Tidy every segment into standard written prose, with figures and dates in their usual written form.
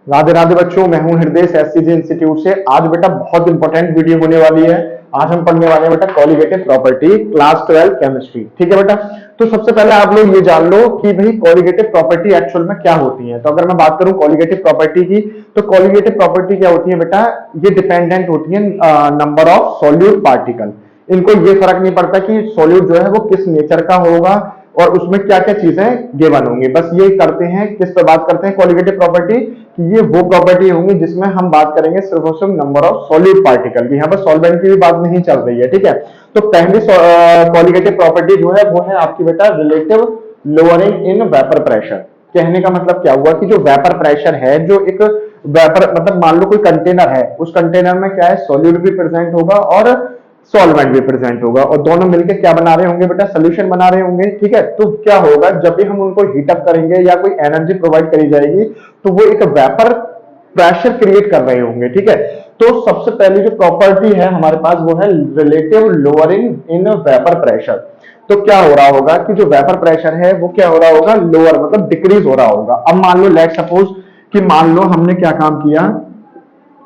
राधे राधे बच्चों, मैं हूं हृदय एससीजी इंस्टीट्यूट से। आज बेटा बहुत इंपॉर्टेंट वीडियो होने वाली है। आज हम पढ़ने वाले हैं बेटा कॉलिगेटिव प्रॉपर्टी, क्लास 12 केमिस्ट्री। ठीक है बेटा। तो सबसे पहले आप लोग ये जान लो कि भाई कॉलिगेटिव प्रॉपर्टी एक्चुअल में क्या होती है। तो अगर मैं बात करूं कॉलिगेटिव प्रॉपर्टी की, तो कॉलिगेटिव प्रॉपर्टी क्या होती है बेटा, ये डिपेंडेंट होती है नंबर ऑफ सॉल्यूट पार्टिकल। इनको ये फर्क नहीं पड़ता कि सॉल्यूट जो है वो किस नेचर का होगा और उसमें क्या क्या चीजें गिवन होंगी। बस ये करते हैं, किस पर बात करते हैं कॉलिगेटिव प्रॉपर्टी, कि ये वो प्रॉपर्टी होंगी जिसमें हम बात करेंगे सिर्फ और सिर्फ नंबर ऑफ सॉल्यूट पार्टिकल की। यहाँ पर सॉल्वेंट की भी बात नहीं चल रही है। ठीक है। तो पहली कॉलिगेटिव प्रॉपर्टी जो है वो है आपकी बेटा relative lowering in vapour pressure. कहने का मतलब क्या हुआ कि जो वेपर प्रेशर है, जो एक वेपर मतलब मान लो कोई कंटेनर है, उस कंटेनर में क्या है, सॉल्यूट भी प्रेजेंट होगा और सॉल्वेंट भी प्रेजेंट होगा, और दोनों मिलकर क्या बना रहे होंगे बेटा, सोल्यूशन बना रहे होंगे। ठीक है। तो क्या होगा, जब भी हम उनको हीट अप करेंगे या कोई एनर्जी प्रोवाइड करी जाएगी तो वो एक वेपर प्रेशर क्रिएट कर रहे होंगे। ठीक है। तो सबसे पहली जो प्रॉपर्टी है हमारे पास वो है relative lowering in vapour pressure. तो क्या हो रहा होगा कि जो वेपर प्रेशर है वो क्या हो रहा होगा, लोअर मतलब डिक्रीज हो रहा होगा। अब मान लो लेट सपोज कि मान लो हमने क्या काम किया,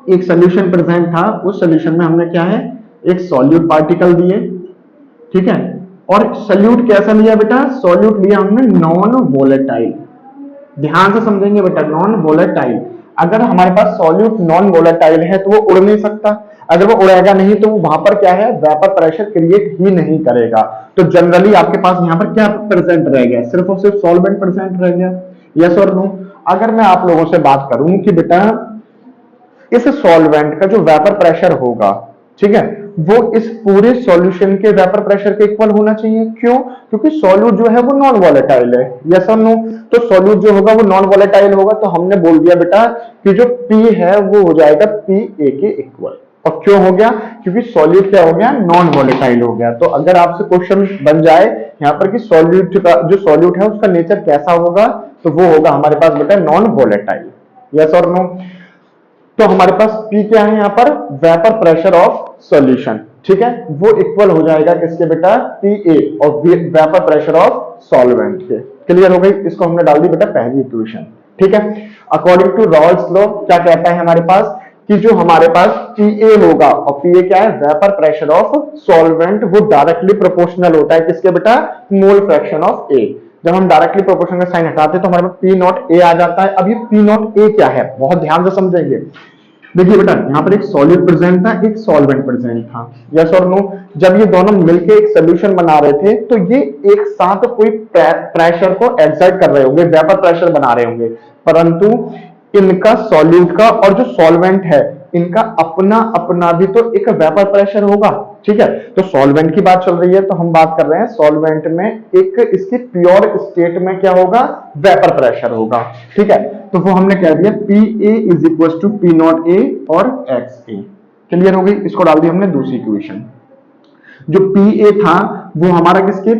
एक सोल्यूशन प्रेजेंट था, उस सोल्यूशन में हमने क्या है, एक सॉल्यूट पार्टिकल दिए। ठीक है। और सॉल्यूट कैसा लिया बेटा, सॉल्यूट लिया हमने नॉन वोलेटाइल। ध्यान से समझेंगे बेटा, नॉन वोलेटाइल। अगर हमारे पास सॉल्यूट नॉन वोलेटाइल है तो वो उड़ नहीं सकता। अगर वो उड़ेगा नहीं तो वो वहां पर क्या है, वेपर प्रेशर क्रिएट ही नहीं करेगा। तो जनरली आपके पास यहाँ पर क्या प्रेजेंट रह गया, सिर्फ और सिर्फ सॉल्वेंट प्रेजेंट रह गया। यस और नो। अगर मैं आप लोगों से बात करूं कि बेटा इस सॉल्वेंट का जो वेपर प्रेशर होगा, ठीक है, वो इस पूरे सॉल्यूशन के वेपर प्रेशर के इक्वल होना चाहिए। क्यों? क्योंकि सॉल्यूट जो है वो नॉन वोलेटाइल है। यस और नो। तो सॉल्यूट जो होगा वो नॉन वोलेटाइल होगा, तो हमने बोल दिया बेटा कि जो P है वो हो जाएगा PA के इक्वल। और क्यों हो गया, क्योंकि सॉल्यूट क्या हो गया, नॉन वोलेटाइल हो गया। तो अगर आपसे क्वेश्चन बन जाए यहाँ पर कि सॉल्यूट का जो सॉल्यूट है उसका नेचर कैसा होगा, तो वो होगा हमारे पास बेटा नॉन वोलेटाइल। यस और नो। तो हमारे पास P क्या है यहाँ पर, वेपर प्रेशर ऑफ सॉल्यूशन। ठीक है। वो इक्वल हो जाएगा किसके बेटा, PA और वेपर प्रेशर ऑफ सॉल्वेंट के। क्लियर हो गई। इसको हमने डाल दी बेटा पहली इक्वेशन। ठीक है। अकॉर्डिंग टू रॉल्स लॉ क्या कहता है हमारे पास कि जो हमारे पास PA होगा, और PA क्या है, वेपर प्रेशर ऑफ सॉल्वेंट, वो डायरेक्टली प्रोपोर्शनल होता है किसके बेटा, मोल फ्रैक्शन ऑफ A। जब हम डायरेक्टली प्रोपोर्शन का साइन हटाते हैं तो हमारे पास P नॉट A आ जाता है। अब ये P नॉट A क्या है, बहुत ध्यान से समझेंगे। देखिए बेटा, यहाँ पर एक सॉल्यूट प्रेजेंट था, एक सॉल्वेंट प्रेजेंट था। यस और नो। जब ये दोनों मिलके एक सोल्यूशन बना रहे थे तो ये एक साथ कोई प्रेशर को एक्सर्ट कर रहे होंगे, वेपर प्रेशर बना रहे होंगे, परंतु इनका सॉल्यूट का और जो सॉल्वेंट है इनका अपना अपना भी तो एक वेपर प्रेशर होगा। ठीक है। तो सॉल्वेंट की बात चल रही है तो हम बात कर रहे हैं सॉल्वेंट में एक इसकी प्योर स्टेट में क्या होगा, वेपर प्रेशर होगा। ठीक है। तो वो हमने कह दिया PA is equal to P not A और XA। क्लियर हो गई। इसको डाल दिया हमने दूसरी इक्वेशन। जो PA था वो हमारा किसके,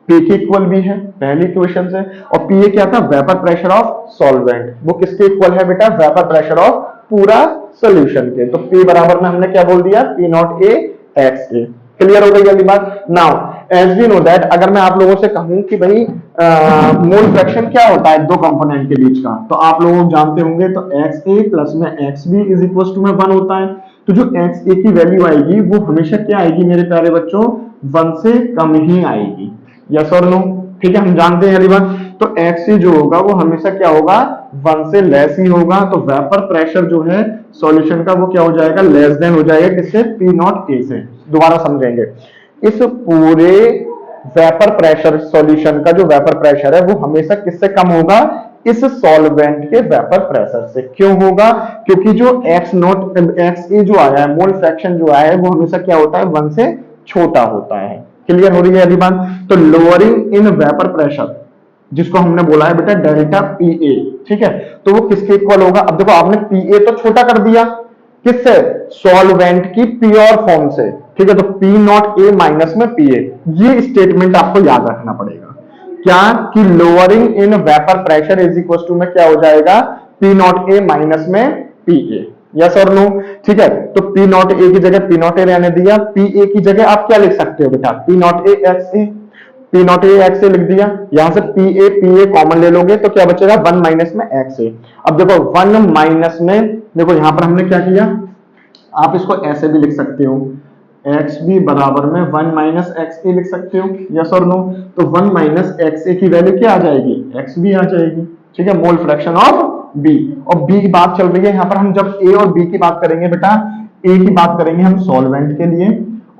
P के इक्वल भी है पहली इक्वेशन से, और PA क्या था, वेपर प्रेशर ऑफ सॉल्वेंट, वो किसके इक्वल है बेटा, वेपर प्रेशर ऑफ पूरा सॉल्यूशन के। तो P बराबर में हमने क्या बोल दिया, P not A XA। Clear हो गई वाली बात। Now as we know that, अगर मैं आप लोगों से कहूं कि भाई मोल फ्रैक्शन क्या होता है दो कंपोनेंट के बीच का, तो आप लोग जानते होंगे, तो XA प्लस में XB इज इक्वल टू में 1 होता है। तो जो XA की वैल्यू आएगी वो हमेशा क्या आएगी मेरे प्यारे बच्चों, 1 से कम ही आएगी। यस और नो। ठीक है, हम जानते हैं बात। तो XA जो होगा वो हमेशा क्या होगा, 1 से लेस ही होगा। तो वेपर प्रेशर जो है सॉल्यूशन का वो क्या हो जाएगा, लेस देन हो जाएगा किससे, P नॉट A से। दोबारा समझेंगे, इस पूरे वेपर प्रेशर सॉल्यूशन का जो वेपर प्रेशर है वो हमेशा किससे कम होगा, इस सॉल्वेंट के वेपर प्रेशर से। क्यों होगा, क्योंकि जो XA जो आया है, मोल फ्रैक्शन जो आया है वो हमेशा क्या होता है, 1 से छोटा होता है। क्लियर हो रही है अभी बात। तो लोअरिंग इन वेपर प्रेशर जिसको हमने बोला है बेटा डेल्टा PA, ठीक है, तो वो किसके इक्वल होगा। अब देखो आपने PA तो छोटा कर दिया किससे, सॉल्वेंट की प्योर फॉर्म से। ठीक है। तो P नॉट A माइनस में PA, ये स्टेटमेंट आपको याद रखना पड़ेगा क्या, कि lowering in vapour pressure is equal to में क्या हो जाएगा, P नॉट A माइनस में PA। यस और नो। ठीक है। तो P नॉट A की जगह P नॉट A रहने दिया, PA की जगह आप क्या लिख सकते हो बेटा, P not A XA। P not A X A लिख दिया, यहां से पी ए कॉमन ले लोगे तो क्या बचेगा 1 माइनस में एक्स ए। अब देखो 1 माइनस में, देखो यहां पर हमने क्या किया, आप इसको ऐसे भी लिख सकते हो, एक्स बी बराबर में 1 माइनस एक्स ए लिख सकते हो, यस और नो। तो 1 माइनस एक्स ए की वैल्यू क्या आ जाएगी, एक्स बी आ जाएगी, ठीक है, मोल फ्रैक्शन ऑफ बी। और बी की बात चल रही है यहाँ पर, हम जब ए और बी की बात करेंगे बेटा, ए की बात करेंगे हम सॉल्वेंट के लिए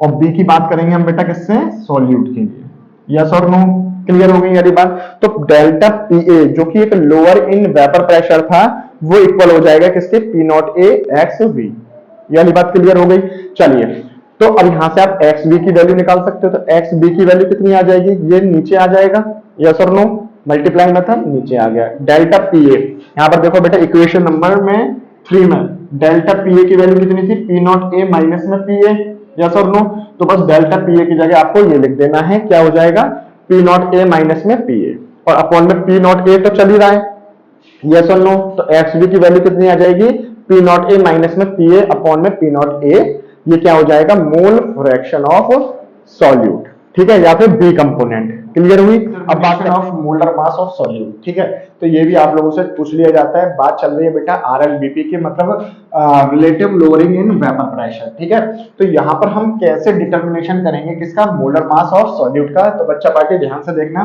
और बी की बात करेंगे हम बेटा किससे, सॉल्यूट के लिए, यस और नो। क्लियर हो गई यारी बात। तो डेल्टा पी ए जो कि एक लोअर इन वेपर प्रेशर था, वो इक्वल हो जाएगा किसके, P not A x B. यानी बात क्लियर हो गई। चलिए, तो अब यहां से आप एक्स बी की वैल्यू निकाल सकते हो, तो एक्स बी की वैल्यू कितनी आ जाएगी, ये नीचे आ जाएगा, यस और नो, मल्टीप्लाई मेथड नीचे आ गया। डेल्टा पी ए, यहां पर देखो बेटा इक्वेशन नंबर में 3 में डेल्टा पी ए की वैल्यू कितनी थी, पी नॉट ए माइनस में पी ए, यस और नो। तो बस डेल्टा पी ए की जगह आपको ये लिख देना है, क्या हो जाएगा, पी नॉट ए माइनस में पी ए, और अपॉन में पी नॉट ए तो चल ही रहा है, यस और नो। तो एक्स बी की वैल्यू कितनी आ जाएगी, पी नॉट ए माइनस में पी ए अपॉन में पी नॉट ए, ये क्या हो जाएगा, मोल फ्रैक्शन ऑफ सॉल्यूट, ठीक है, या फिर बी कंपोनेंट। क्लियर हुई। अब बात of molar mass of solute, ठीक है, तो ये भी आप लोगों से पूछ लिया जाता है। बात चल रही है बेटा आरएलबीपी की, मतलब relative lowering in vapour pressure, ठीक है। तो यहाँ पर हम कैसे डिटर्मिनेशन करेंगे किसका, मोलर मास ऑफ सॉल्यूट का। तो बच्चा पार्टी ध्यान से देखना,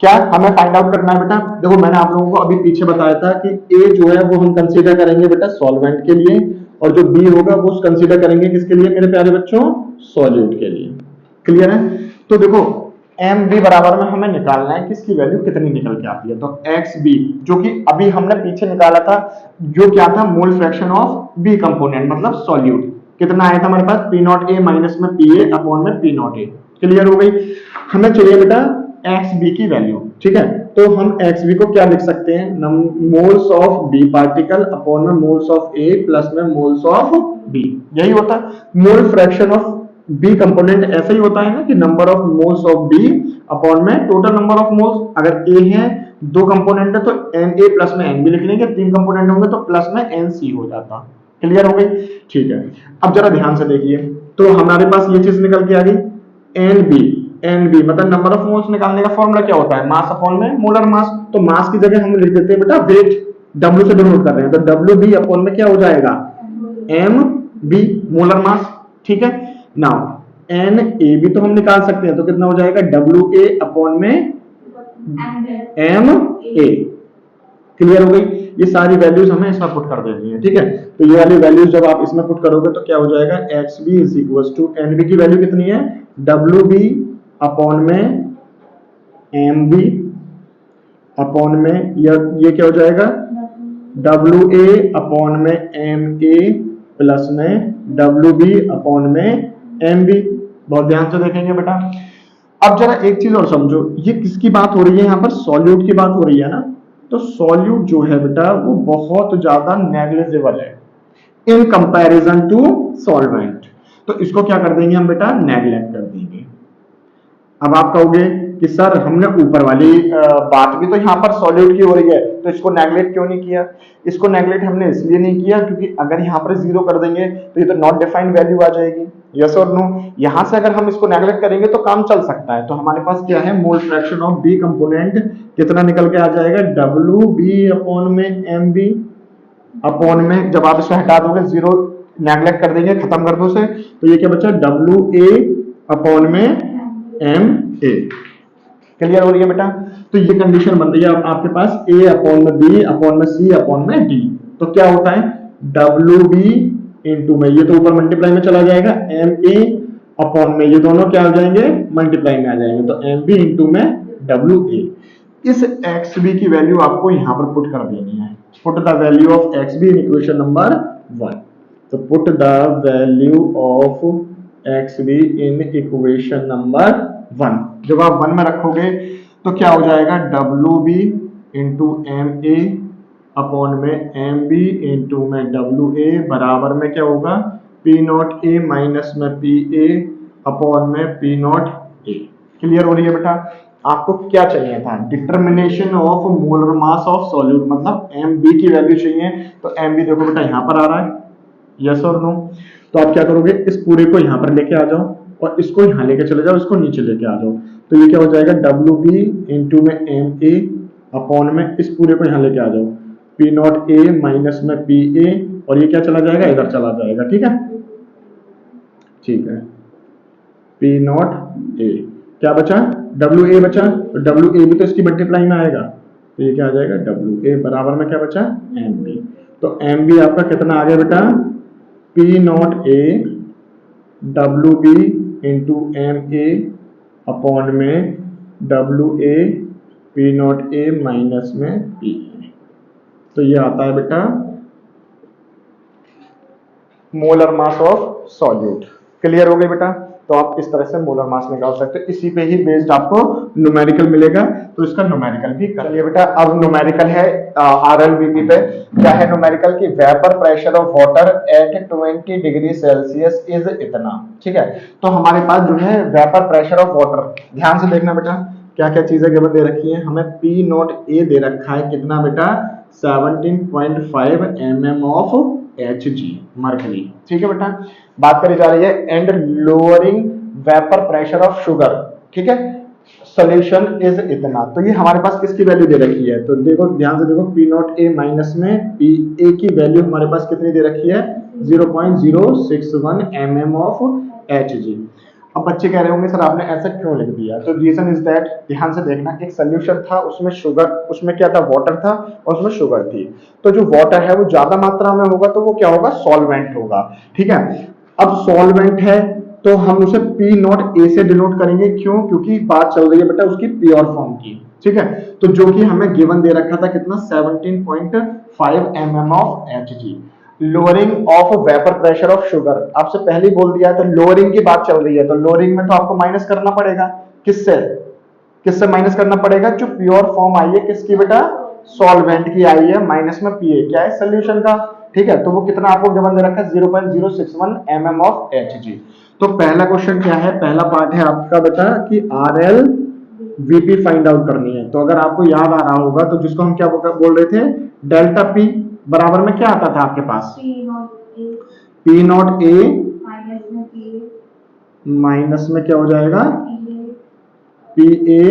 क्या हमें फाइंड आउट करना है बेटा। देखो मैंने आप लोगों को अभी पीछे बताया था कि ए जो है वो हम कंसीडर करेंगे बेटा सॉल्वेंट के लिए, और जो बी होगा वो कंसीडर करेंगे किसके लिए मेरे प्यारे बच्चों, सॉल्यूट के लिए। क्लियर है। तो देखो एम बी बराबर में हमें निकालना है किसकी वैल्यू कितनी निकल के आती है, तो एक्स बी जो कि अभी हमने पीछे निकाला था, जो क्या था, mole fraction of B component मतलब सॉल्यूट, कितना आया था हमारे पास, पी नॉट ए माइनस में पी ए अपॉन में पी नॉट ए। क्लियर हो गई। हमें चाहिए बेटा एक्स बी की वैल्यू, ठीक है। तो हम एक्स बी को क्या लिख सकते हैं, moles of B particle upon में मोल्स ऑफ ए प्लस में मोल्स ऑफ बी, यही होता है mole fraction of B component. ऐसा ही होता है ना कि number of moles of B upon में टोटल नंबर ऑफ मोल्स। अगर ए है, 2 कंपोनेंट है तो एन ए प्लस में एन बी लिख लेंगे, 3 कंपोनेंट होंगे तो प्लस में एन सी हो जाता। क्लियर हो गई, ठीक है। अब जरा ध्यान से देखिए, तो हमारे पास ये चीज निकल के आ गई, एन बी मतलब नंबर ऑफ मोल्स निकालने का फॉर्मूला क्या होता है, मास अपॉन में मोलर मास। तो मास की जगह हम लिख देते हैं बेटा वेट, डब्ल्यू से डिनोट कर रहे हैं, तो डब्ल्यू बी अपॉन में क्या हो जाएगा, एम बी मोलर मास, ठीक है। नाउ एन ए बी तो हम निकाल सकते हैं, तो कितना हो जाएगा, डब्ल्यू ए अपॉन में एम ए। क्लियर हो गई। ये सारी वैल्यूज हमें इसमें पुट कर देनी है, ठीक है। तो ये वाली वैल्यूज जब आप इसमें पुट करोगे तो क्या हो जाएगा, x B is equal to n B की वैल्यू कितनी है, डब्ल्यू बी अपॉन में एम बी अपॉन में ये क्या हो जाएगा, डब्ल्यू ए अपॉन में एम ए प्लस में डब्ल्यू बी अपॉन में एम बी। बहुत ध्यान से देखेंगे बेटा। अब जरा एक चीज और समझो, ये किसकी बात हो रही है, यहाँ पर सॉल्यूट की बात हो रही है ना। तो सॉल्यूट जो है बेटा वो बहुत ज्यादा नेग्लिजिबल है इन कंपैरिजन टू सॉल्वेंट। तो इसको क्या कर देंगे हम बेटा, नेग्लेक्ट कर देंगे। अब आप कहोगे कि सर हमने ऊपर वाली बात भी तो यहाँ पर सॉल्यूट की हो रही है, तो इसको नेग्लेक्ट क्यों नहीं किया। इसको नेग्लेक्ट हमने इसलिए नहीं किया क्योंकि अगर यहाँ पर 0 कर देंगे तो ये तो नॉट डिफाइंड वैल्यू आ जाएगी, यस और नो। यहां से अगर हम इसको नेग्लेक्ट करेंगे तो काम चल सकता है। तो हमारे पास क्या है, mole fraction of B component कितना निकल के आ जाएगा, डब्ल्यू बी अपॉन में एम बी अपॉन में, जब आप इसको हटा दोगे 0 नेग्लेक्ट कर देंगे, खत्म कर दो से, तो ये क्या बचा, डब्ल्यू ए अपॉन में एम ए। क्लियर हो रही है बेटा। तो ये कंडीशन बन रही है आपके पास ए अपॉन में बी अपॉन में सी अपॉन में डी। तो क्या होता है, डब्ल्यू बी इंटू में, ये तो ऊपर मल्टीप्लाई में चला जाएगा, एम ए अपॉन में ये दोनों क्या हो जाएंगे, मल्टीप्लाई में आ जाएंगे, तो एम बी इंटू में डब्ल्यू ए। इस एक्स बी की वैल्यू आपको यहां पर पुट कर देनी है। Put the value of x be in equation number 1। तो put the value of x be in equation number 1। जब आप 1 में रखोगे तो क्या हो जाएगा, W B into M A upon में एम बी इंटू में डब्ल्यू ए बराबर में क्या होगा, पी नॉट ए माइनस में पी ए अपॉन में पी नॉट ए। क्लियर हो रही है बेटा। आपको क्या चाहिए था, determination of molar mass of solute, मतलब एम बी की वैल्यू चाहिए। तो एम बी देखो बेटा यहाँ पर आ रहा है, यस और नो। तो आप क्या करोगे, इस पूरे को यहाँ पर लेके आ जाओ, और इसको यहाँ लेके चले जाओ, इसको नीचे लेके आ जाओ, तो ये क्या हो जाएगा डब्ल्यू बी इंटू में एम ए अपॉन में इस पूरे को यहाँ लेके आ जाओ, पी नॉट ए माइनस में पी ए, और ये क्या चला जाएगा, इधर चला जाएगा। ठीक है, ठीक है, पी नॉट ए क्या बचा, डब्ल्यू ए बचा, तो डब्ल्यू ए भी तो इसकी मल्टीप्लाई में आएगा, तो ये क्या आ जाएगा डब्ल्यू ए बराबर में क्या बचा एम बी। तो एम बी आपका कितना आ गया बेटा, P not A W B into M A upon में W A P not A minus में पी ए। तो ये आता है बेटा molar mass of solute. Clear हो गई बेटा, तो आप इस तरह से मोलर मास निकाल सकते हैं, इसी पे ही बेस्ड आपको न्यूमेरिकल मिलेगा, तो इसका न्यूमेरिकल भी कर लिया बेटा। अब न्यूमेरिकल है RLBP पे, क्या है न्यूमेरिकल की, vapour pressure of water at 20 degree Celsius is इतना। ठीक है, तो हमारे पास जो है वेपर प्रेशर ऑफ वाटर, ध्यान से देखना बेटा क्या क्या चीजें गिवन दे रखी है, हमें पी नॉट ए दे रखा है कितना बेटा 17.5 mm ऑफ Hg मर्करी। ठीक है बेटा, बात करी जा रही है and lowering vapour pressure of sugar. ठीक है, सोल्यूशन इज इतना, तो ये हमारे पास किसकी वैल्यू दे रखी है, तो देखो ध्यान से देखो पी नॉट ए माइनस में पी ए की वैल्यू हमारे पास कितनी दे रखी है 0.061 mm ऑफ Hg। अब बच्चे कह रहे होंगे सर आपने ऐसा क्यों लिख दिया, तो रीजन इज दैट, ध्यान से देखना, एक सोल्यूशन था उसमें शुगर, उसमें क्या था वाटर था और उसमें शुगर थी, तो जो वाटर है वो ज्यादा मात्रा में होगा तो वो क्या होगा सॉल्वेंट होगा। ठीक है, अब सॉल्वेंट है तो हम उसे पी नॉट ए से डिनोट करेंगे, क्यों, क्योंकि बात चल रही है बेटा उसकी प्योर फॉर्म की। ठीक है, तो जो कि हमें गिवन दे रखा था कितना 17.5 mm of Hg। Lowering of vapour pressure of sugar, आपसे पहले ही बोल दिया है, तो लोअरिंग की बात चल रही है, तो लोअरिंग में तो आपको माइनस करना पड़ेगा, किससे किससे माइनस करना पड़ेगा, जो प्योर फॉर्म आई है किसकी बेटा सॉल्वेंट की आई है, माइनस में पी ए क्या है सोल्यूशन का। ठीक है, तो वो कितना आपको गिवन दे रखा है 0.061 mm ऑफ Hg। तो पहला क्वेश्चन क्या है, पहला पार्ट है आपका बेटा कि RL VP फाइंड आउट करनी है, तो अगर आपको याद आ रहा होगा तो जिसको हम क्या बोल रहे थे डेल्टा P बराबर में क्या आता था आपके पास पी नॉट ए माइनस में क्या हो जाएगा पी ए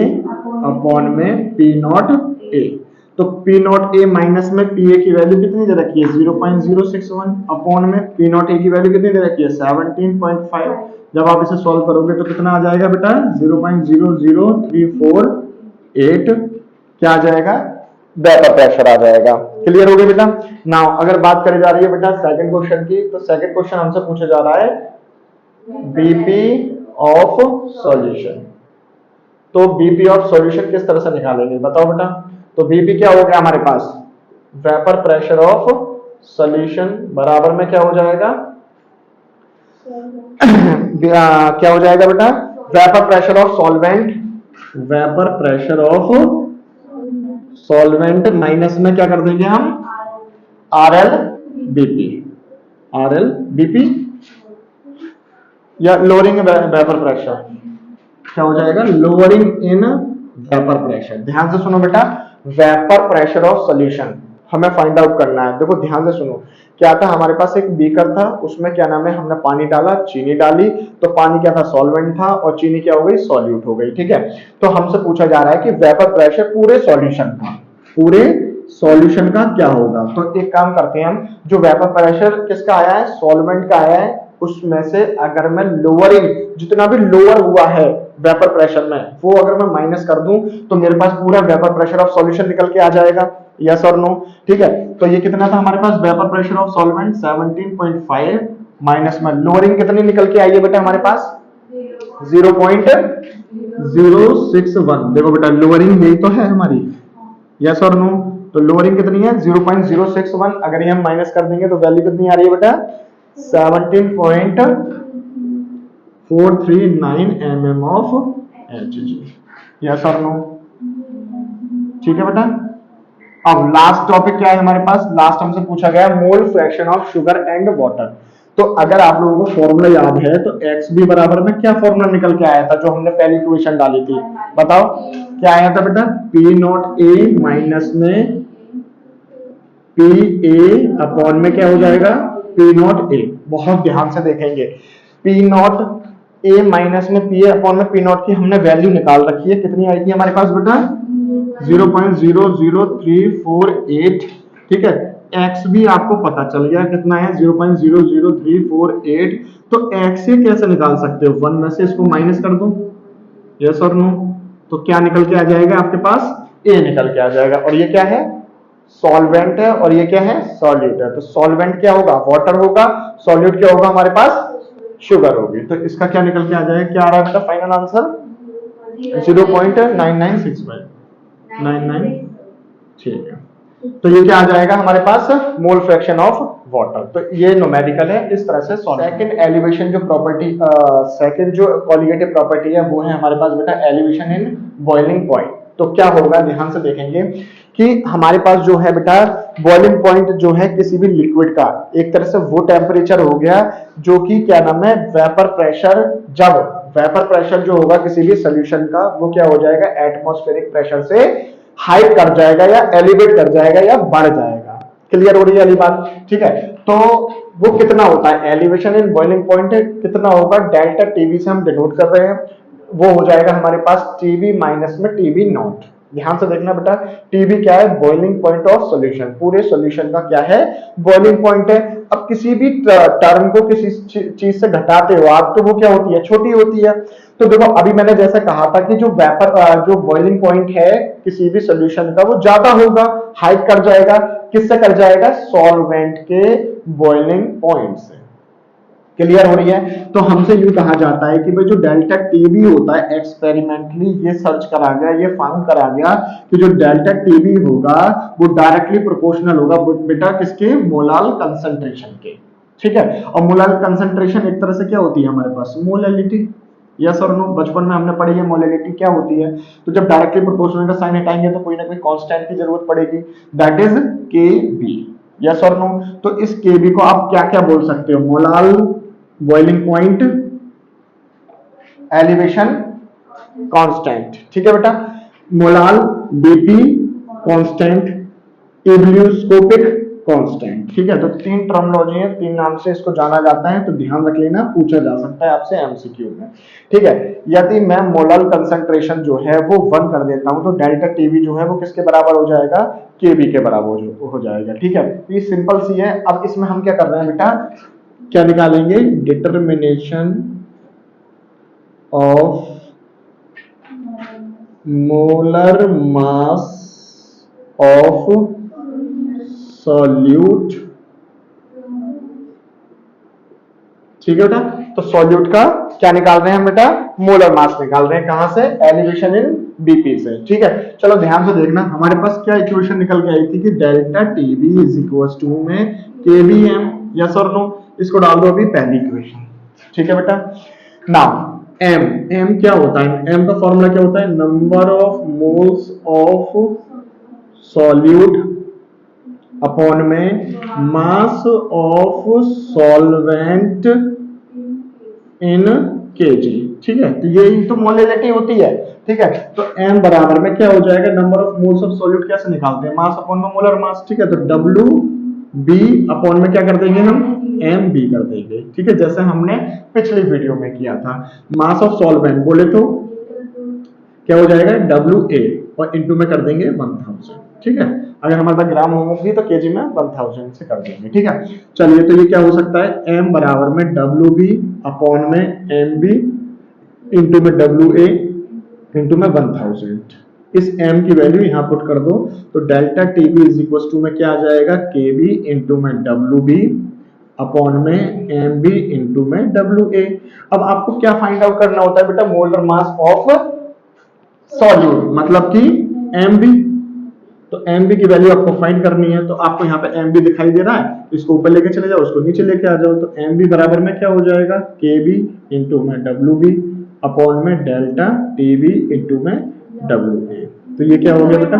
अपॉन में पी नॉट ए। तो पी नॉट ए माइनस में पी ए की वैल्यू कितनी दे रखी है 0.061 अपॉन में पी नॉट ए की वैल्यू कितनी दे रखी है 17.5। जब आप इसे सॉल्व करोगे तो कितना आ जाएगा बेटा 0.00348 क्या आ जाएगा वेपर प्रेशर आ जाएगा। क्लियर हो गया बेटा। नाउ अगर बात करी जा रही है बेटा सेकंड क्वेश्चन की, तो सेकंड क्वेश्चन हमसे पूछा जा रहा है बीपी ऑफ सॉल्यूशन। तो बीपी ऑफ सॉल्यूशन किस तरह से निकालेंगे बताओ बेटा। तो बीपी क्या हो गया हमारे पास वेपर प्रेशर ऑफ सॉल्यूशन बराबर में क्या हो जाएगा क्या हो जाएगा बेटा vapour pressure of solvent, vapour pressure of solvent minus में क्या कर देंगे हम आरएल बीपी, आरएल बीपी या लोअरिंग वेपर प्रेशर क्या हो जाएगा लोअरिंग इन वेपर प्रेशर। ध्यान से सुनो बेटा वेपर प्रेशर ऑफ सॉल्यूशन हमें फाइंड आउट करना है। देखो ध्यान से सुनो क्या था हमारे पास एक बीकर था उसमें क्या नाम है हमने पानी डाला चीनी डाली, तो पानी क्या था सॉल्वेंट था और चीनी क्या हो गई सॉल्यूट हो गई। ठीक है, तो हमसे पूछा जा रहा है कि वेपर प्रेशर पूरे सॉल्यूशन का, पूरे सॉल्यूशन का क्या होगा। तो एक काम करते हैं हम जो वेपर प्रेशर किसका आया है सॉल्वेंट का आया है उसमें से अगर मैं लोअरिंग जितना भी लोअर हुआ है वेपर प्रेशर में वो अगर मैं माइनस कर दूं तो मेरे पास पूरा वेपर प्रेशर ऑफ सॉल्यूशन निकल के आ जाएगा। यस और नो। ठीक है, तो ये कितना था हमारे पास vapour pressure of solvent 17.5 minus में लोअरिंग कितनी निकल के आई है बेटा हमारे पास 0.061। देखो बेटा लोअरिंग यही तो है हमारी। यस और नो। तो लोअरिंग कितनी है 0.061 अगर ये हम माइनस कर देंगे तो वैल्यू कितनी आ रही है बेटा 17.439 mm ऑफ Hg। यस और नो। ठीक है बेटा। अब लास्ट टॉपिक क्या है हमारे पास, लास्ट हमसे पूछा गया मोल fraction of sugar and water. तो अगर आप लोगों को फॉर्मूला याद है तो XB बराबर में क्या फॉर्मूला निकल के आया था जो हमने पहली इक्वेशन डाली थी बताओ क्या आया था बेटा P नॉट A माइनस में PA अपॉन में क्या हो जाएगा P नॉट A। बहुत ध्यान से देखेंगे P नॉट ए माइनस में पी अपॉन में पी नॉट की हमने वैल्यू निकाल रखी है, कितनी आई थी हमारे पास बेटा 0.00348। ठीक है, एक्स भी आपको पता चल गया कितना है 0.00348। तो एक्स से कैसे निकाल सकते हो, 1 में से इसको माइनस कर दो, यस और नो, तो क्या निकल के आ जाएगा आपके पास ए निकल के आ जाएगा। और ये क्या है सॉल्वेंट है और ये क्या है सॉल्यूट है। तो सॉल्वेंट क्या होगा वाटर होगा, सॉल्यूट क्या होगा हमारे पास शुगर होगी। तो इसका क्या निकल के आ जाएगा, क्या आ रहा है फाइनल आंसर 0.9965 ठीक है। तो ये क्या आ जाएगा हमारे पास मोल फ्रैक्शन ऑफ वाटर। तो ये न्यूमेरिकल है, इस तरह से सेकंड एलिवेशन जो प्रॉपर्टी सेकंड जो कॉलिगेटिव प्रॉपर्टी है वो है हमारे पास बेटा एलिवेशन इन बॉइलिंग पॉइंट। तो क्या होगा ध्यान से देखेंगे कि हमारे पास जो है बेटा बॉइलिंग पॉइंट जो है किसी भी लिक्विड का एक तरह से वो टेम्परेचर हो गया जो कि क्या नाम है वेपर प्रेशर। जब वेपर प्रेशर जो होगा किसी भी सोल्यूशन का वो क्या हो जाएगा एटमॉस्फेरिक प्रेशर से हाइट कर जाएगा या एलिवेट कर जाएगा या बढ़ जाएगा। क्लियर हो रही है वाली बात, ठीक है। तो वो कितना होता है एलिवेशन इन बॉइलिंग पॉइंट कितना होगा, डेल्टा टीवी से हम डिनोट कर रहे हैं, वो हो जाएगा हमारे पास टीबी माइनस में टीबी नॉट। ध्यान से देखना बेटा टीबी क्या है बॉइलिंग पॉइंट ऑफ सॉल्यूशन, पूरे सॉल्यूशन का क्या है बॉइलिंग पॉइंट है। अब किसी भी टर्म को किसी चीज से घटाते हो आप तो वो क्या होती है छोटी होती है। तो देखो अभी मैंने जैसे कहा था कि जो वेपर जो बॉइलिंग पॉइंट है किसी भी सॉल्यूशन का वो ज्यादा होगा, हाइट कर जाएगा, किससे कर जाएगा सॉल्वेंट के बॉइलिंग पॉइंट से। क्लियर हो रही है। तो हमसे यूं कहा जाता है कि भाई जो डेल्टा टीबी होता है एक्सपेरिमेंटली ये सर्च करा गया, ये फाउंड करा गया कि जो डेल्टा टीबी होगा वो डायरेक्टली प्रोपोर्शनल होगा बेटा किसके मोलाल कंसंट्रेशन के। ठीक है, और मोलाल कंसंट्रेशन एक तरह से क्या होती है हमारे पास मोलैलिटी। यस और नो, बचपन में हमने पढ़ी है मोलैलिटी क्या होती है। तो जब डायरेक्टली प्रोपोर्शनल का साइन हटाएंगे तो कोई ना कोई कांस्टेंट की जरूरत पड़ेगी, दैट इज केबी। यस और नो, तो इस केबी को आप क्या क्या बोल सकते हो molal boiling point elevation constant. ठीक है बेटा, मोलाल बीपी कांस्टेंट इब्लियोस्कोपिक कांस्टेंट। ठीक है, तो तीन टर्मिनोलॉजी है, तीन नाम से इसको जाना जाता है, तो ध्यान रख लेना, पूछा जा सकता है आपसे एमसीक्यू में। ठीक है, यदि मैं मोलल कंसंट्रेशन जो है वो 1 कर देता हूं तो डेल्टा टीवी जो है वो किसके बराबर हो जाएगा केबी के बराबर हो जाएगा। ठीक है, ये सिंपल सी है। अब इसमें हम क्या कर रहे हैं बेटा क्या निकालेंगे determination of molar mass of solute. ठीक है बेटा, तो सॉल्यूट का क्या निकाल रहे हैं हम बेटा मोलर मास निकाल रहे हैं, कहां से एलिवेशन इन बीपी से। ठीक है, चलो ध्यान से देखना हमारे पास क्या इक्वेशन निकल के आई थी कि delta TB is equal to में केबीएम। यस और नो, इसको डाल दो अभी पहली इक्वेशन। ठीक है बेटा, नाउ एम क्या होता है, एम का फॉर्मूला क्या होता है number of moles of solute upon में mass of solvent in kg. ठीक है, तो यही तो मोलैलिटी होती है। ठीक है, तो m बराबर में क्या हो जाएगा number of moles of solute कैसे निकालते हैं मास अपॉन में मोलर मास। ठीक है, तो W B अपॉन में क्या कर देंगे हम एम बी कर देंगे। ठीक है, जैसे हमने पिछली वीडियो में किया था। मास ऑफ सॉल्वेंट बोले तो क्या हो जाएगा WA और इनटू में कर देंगे 1000। ठीक है, अगर हमारे पास ग्राम होगी तो केजी में 1000 से कर देंगे। ठीक है, चलिए तो ये क्या हो सकता है m बराबर में WB अपॉन में MB इनटू में WA इनटू में 1000। इस m की वैल्यू यहां पुट कर दो तो delta TB is equal to में क्या आ जाएगा KB इनटू में WB अपॉन में MB इनटू में WA। अब आपको क्या फाइंड आउट करना होता है बेटा मोलर मास ऑफ सॉल्यूट मतलब कि MB। तो MB की वैल्यू आपको फाइंड करनी है, तो आपको यहाँ पे MB दिखाई दे रहा है, इसको ऊपर लेके चले जाओ, उसको नीचे लेके आ जाओ। तो MB बराबर में क्या हो जाएगा KB इनटू में WB अपॉन में डेल्टा TB इनटू में WA। तो ये क्या हो गया बेटा,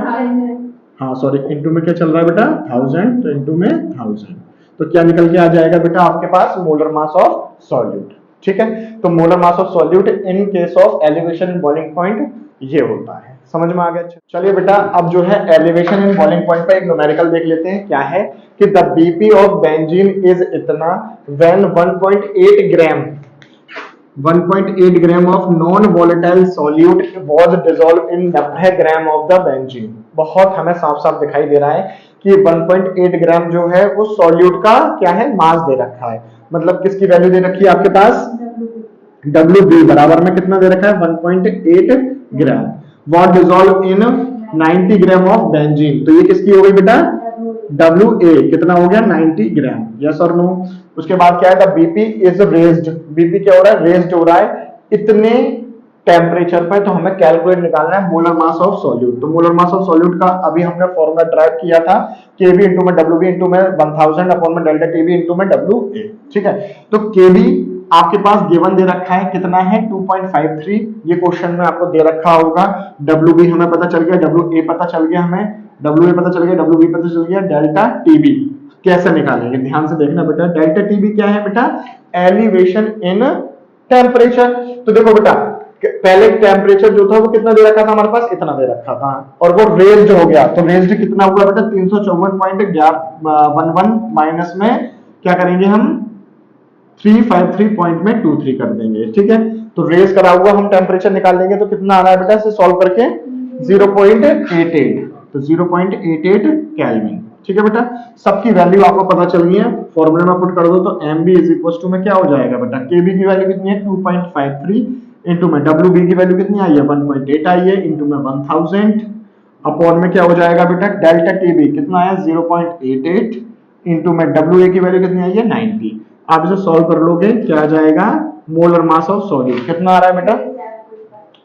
हाँ सॉरी इनटू में क्या चल रहा है बेटा 1000, तो इनटू में 1000 तो क्या निकल के आ जाएगा बेटा आपके पास मोलर मास ऑफ सॉल्यूट। ठीक है, तो molar mass of solute in case of elevation in boiling point ये होता है। समझ में आ गया। चलिए बेटा अब जो है एलिवेशन इन बॉइलिंग पॉइंट पे एक न्यूमेरिकल देख लेते हैं। क्या है कि the BP of benzene is इतना when 1.8 gram 1.8 gram of non volatile solute was dissolve in 90 gram of the benzene. बहुत हमें साफ साफ दिखाई दे रहा है कि 1.8 ग्राम जो है वो सॉल्यूट का क्या है, मास दे रखा है। मतलब किसकी वैल्यू दे रखी है आपके पास, WB बराबर में कितना दे रखा है, 1.8 gram. Was dissolve in 90 gram of benzene, तो ये किसकी हो गई बेटा, WA कितना हो गया, 90 ग्राम। यस और नो। उसके बाद क्या है, the BP is raised, BP क्या हो रहा है, रेज्ड हो रहा है इतने टेम्परेचर पर। तो हमें कैलकुलेट निकालना है मोलर मास ऑफ सॉल्यूट। तो मोलर मास ऑफ सॉल्यूट का अभी हमने फॉर्मूला ड्राइव किया था, Kb इंटू में WB इंटू में 1000 अपॉन में डेल्टा TB इंटू में WA। ठीक है, तो Kb आपके पास गिवन दे रखा है कितना है, 2.53। ये क्वेश्चन में आपको दे रखा होगा। WB हमें पता चल गया, WA पता चल गया, हमें WA पता चल गया, WB पता चल गया, डेल्टा TB कैसे निकालेंगे, ध्यान से देखना बेटा। डेल्टा TB क्या है बेटा, एलिवेशन इन टेम्परेचर। तो देखो बेटा, पहले टेम्परेचर जो था वो कितना दे रखा था हमारे पास, इतना दे रखा था, और वो रेज्ड हो गया। तो रेज्ड कितना हुआ बेटा, 354.11 माइनस में क्या करेंगे हम, 353.23 कर देंगे। ठीक है, तो रेज करा हुआ हम टेम्परेचर निकाल लेंगे, तो कितना आ रहा है बेटा, इसे सॉल्व करके 0.88, तो 0.88 केल्विन। ठीक है बेटा, सबकी वैल्यू आपको पता चल गई है, फॉर्मूला में पुट कर दो। तो MB इज इक्वल टू में क्या हो जाएगा बेटा, KB की वैल्यू कितनी है, 2.53 इंटू में WB की वैल्यू कितनी आई है, 1.8 आई है, इंटू में 1000 अपॉन में क्या हो जाएगा बेटा, डेल्टा TB कितना आया, 0.88 इंटू में WA की वैल्यू कितनी आई है, 90। आप इसे सॉल्व कर लोगे, क्या आ जाएगा, मोलर मास ऑफ सॉल्यूट कितना आ रहा है बेटा,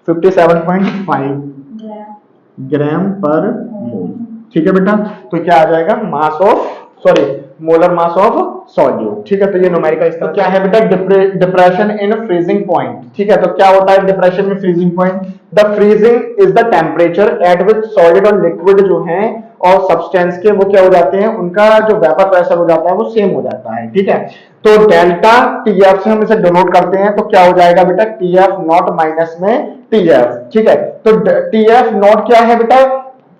57.5 ग्राम पर मोल। ठीक है बेटा, तो क्या आ जाएगा, mass of sorry molar mass of solute. ठीक है, तो ये न्यूमेरिकल इसका क्या है बेटा, डिप्रेशन इन फ्रीजिंग पॉइंट। ठीक है, तो क्या होता है डिप्रेशन में freezing point, the freezing is the temperature at which solid और लिक्विड जो है और सब्सटेंस के वो क्या हो जाते हैं, उनका जो वेपर प्रेशर हो जाता है वो सेम हो जाता है। ठीक है, तो डेल्टा TF से हम इसे डिनोट करते हैं, तो क्या हो जाएगा बेटा, TF नॉट माइनस में TF। ठीक है, तो TF नॉट क्या है बेटा,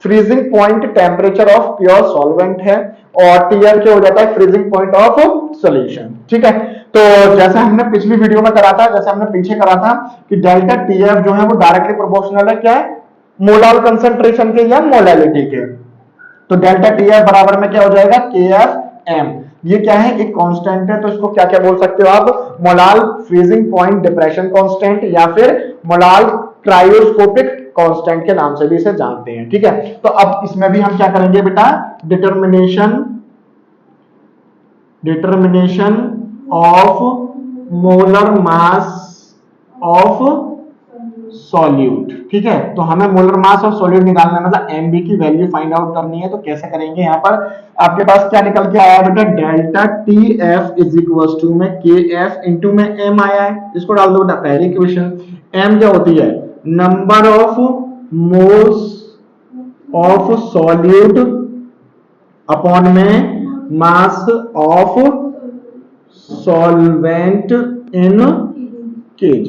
freezing point temperature of pure solvent है, और TF क्या हो जाता है, फ्रीजिंग पॉइंट ऑफ सॉल्यूशन। ठीक है, तो जैसा हमने पिछली वीडियो में करा था, जैसा हमने पीछे करा था कि डेल्टा TF जो है वो डायरेक्टली प्रोपोर्शनल है क्या है, मोलार कंसंट्रेशन के या मोलालिटी के। तो डेल्टा TF बराबर में क्या हो जाएगा, KFM। ये क्या है, एक कांस्टेंट है, तो इसको क्या क्या बोल सकते हो आप, molal freezing point depression constant, या फिर मोलाल क्रायोस्कोपिक कांस्टेंट के नाम से भी इसे जानते हैं। ठीक है, तो अब इसमें भी हम क्या करेंगे बेटा, determination of molar mass of solute. ठीक है, तो हमें मोलर मास ऑफ सॉल्यूट निकालना है, मतलब MB की वैल्यू फाइंड आउट करनी है। तो कैसे करेंगे, यहाँ पर आपके पास क्या निकल के आया बेटा, delta TF is equal to में KF इंटू में M आया है, इसको डाल दो बेटा पहले इक्वेशन। M क्या होती है, number of moles of solute upon में mass of solvent in kg।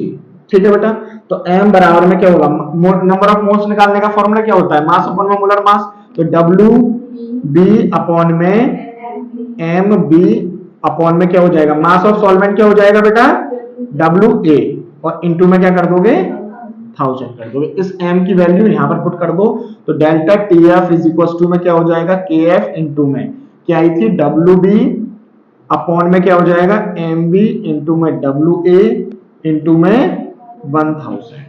ठीक है बेटा, तो M बराबर में क्या होगा, नंबर ऑफ मोल्स निकालने का फॉर्मूला क्या होता है, मास अपॉन में मोलर मास, तो WB अपॉन में MB अपॉन में क्या हो जाएगा, मास ऑफ सॉल्वेंट क्या हो जाएगा बेटा, WA, और इंटू में क्या कर दोगे, 1000 कर दोगे। इस M की वैल्यू यहां पर पुट कर दो, तो delta TF is equal to में क्या हो जाएगा, KF इंटू में क्या आई थी, WB अपॉन में क्या हो जाएगा, MB इंटू में WA इंटू में 1000।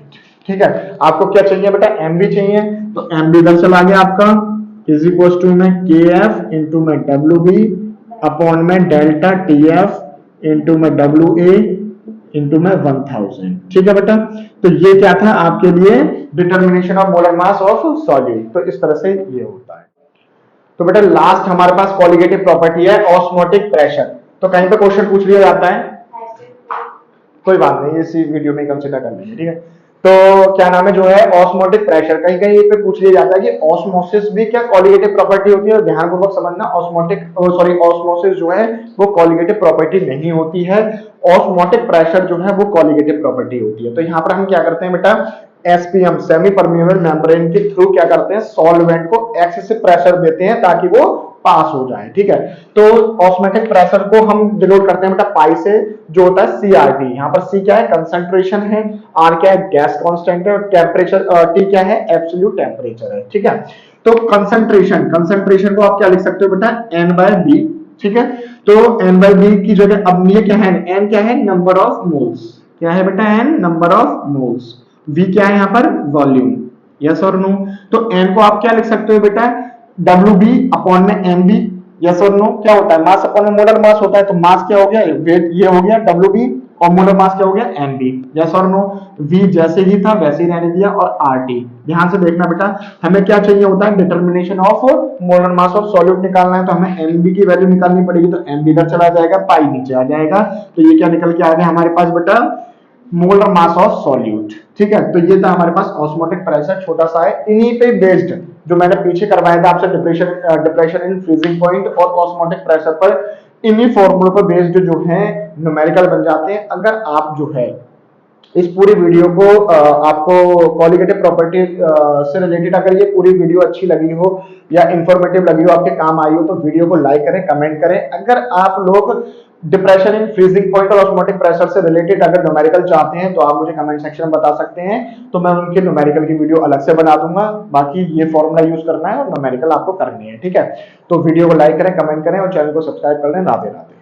ठीक है, आपको क्या चाहिए बेटा, MB चाहिए, तो MB इधर चला गया आपका, इज इक्वल टू में KF इंटू में WB अपॉन में डेल्टा TF इंटू में WA इंटू में 1000। ठीक है बेटा, तो ये क्या था आपके लिए, determination of molar mass of solute. तो इस तरह से ये होता है। तो बेटा लास्ट हमारे पास कॉलिगेटिव प्रॉपर्टी है ऑस्मोटिक प्रेशर। तो कहीं पे क्वेश्चन पूछ लिया जाता है, कोई बात नहीं, इसी वीडियो में कंसीडर कर लेंगे। ठीक है, तो क्या नाम है जो है ऑस्मोटिक प्रेशर, कहीं कहीं पे पूछ लिया जाता है कि ऑस्मोसिस भी क्या कॉलिगेटिव प्रॉपर्टी होती है, और ध्यानपूर्वक समझना, ऑस्मोसिस जो है वो कॉलिगेटिव प्रॉपर्टी नहीं होती है, ऑस्मोटिक प्रेशर जो है वो कॉलिगेटिव प्रॉपर्टी होती है। तो यहाँ पर हम क्या करते हैं बेटा, SPM सेमी परमेबल मेम्ब्रेन के थ्रू क्या करते हैं, सॉल्वेंट को एक्सेसिव प्रेशर देते हैं ताकि वो पास हो जाए, ठीक है। तो ऑस्मोटिक प्रेशर को हम डिनोट करते हैं बेटा पाई से, जो होता है सीआरटी। यहाँ पर सी क्या है, कंसंट्रेशन है, आर क्या है, गैस कांस्टेंट है, और टेम्परेचर टी क्या है, एब्सोल्यूट टेम्परेचर है, ठीक है। तो कंसंट्रेशन, कंसंट्रेशन को आप क्या लिख सकते हो बेटा, एन बाय बी, ठीक है। तो एन बाय बी की जगह अब ये क्या है, एन क्या है, नंबर ऑफ मोल्स, क्या है बेटा, n number of moles, V क्या है यहाँ पर, वॉल्यूम, यस और नो। तो एन को आप क्या लिख सकते हो बेटा, डब्ल्यू बी अपॉन में एम बी, यस और नो। क्या होता है, मास अपॉन में मोलर मास होता है, तो मास क्या हो गया, वेट ये हो गया डब्ल्यू बी, और मोलर मास क्या हो गया, एम बी, यस और नो। वी जैसे ही था वैसे ही रहने दिया, और आर टी। ध्यान से देखना बेटा, हमें क्या चाहिए होता है, determination of molar mass of solute निकालना है, तो हमें एम बी की वैल्यू निकालनी पड़ेगी, तो एम बी इधर चला जाएगा, पाई नीचे आ जाएगा, तो ये क्या निकल के आ गया हमारे पास बेटा, मोलर मास ऑफ सॉल्यूट, ठीक है। तो ये था हमारे पास ऑस्मोटिक प्रेशर, छोटा सा है, इन्हीं पे बेस्ड जो मैंने पीछे करवाया था आपसे, डिप्रेशन इन फ्रीजिंग पॉइंट और ऑस्मोटिक प्रेशर पर, इन्हीं फॉर्मूले पर बेस्ड जो है न्यूमेरिकल बन जाते हैं। अगर आप जो है इस पूरी वीडियो को आपको कॉलिगेटिव प्रॉपर्टी से रिलेटेड अगर ये पूरी वीडियो अच्छी लगी हो या इंफॉर्मेटिव लगी हो, आपके काम आई हो, तो वीडियो को लाइक करें, कमेंट करें। अगर आप लोग डिप्रेशन इन फ्रीजिंग पॉइंट और ऑस्मोटिक प्रेशर से रिलेटेड अगर न्यूमेरिकल चाहते हैं, तो आप मुझे कमेंट सेक्शन में बता सकते हैं, तो मैं उनके न्यूमेरिकल की वीडियो अलग से बना दूंगा। बाकी ये फॉर्मूला यूज करना है और न्यूमेरिकल आपको करनी है, ठीक है। तो वीडियो को लाइक करें, कमेंट करें और चैनल को सब्सक्राइब कर लें। राधे राधे।